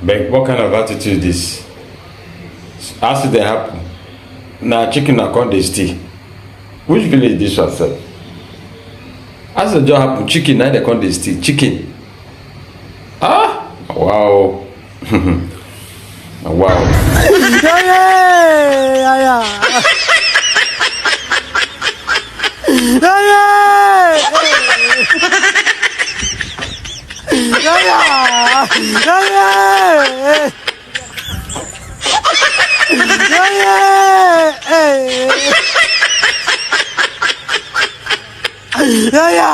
Beg, what kind of attitude is this? Accident happen. Now chicken na come dey stay. Which village this one sef? Accident just happen, chicken na dey come dey stay. Chicken. Ah! Wow. Wow. Yeah.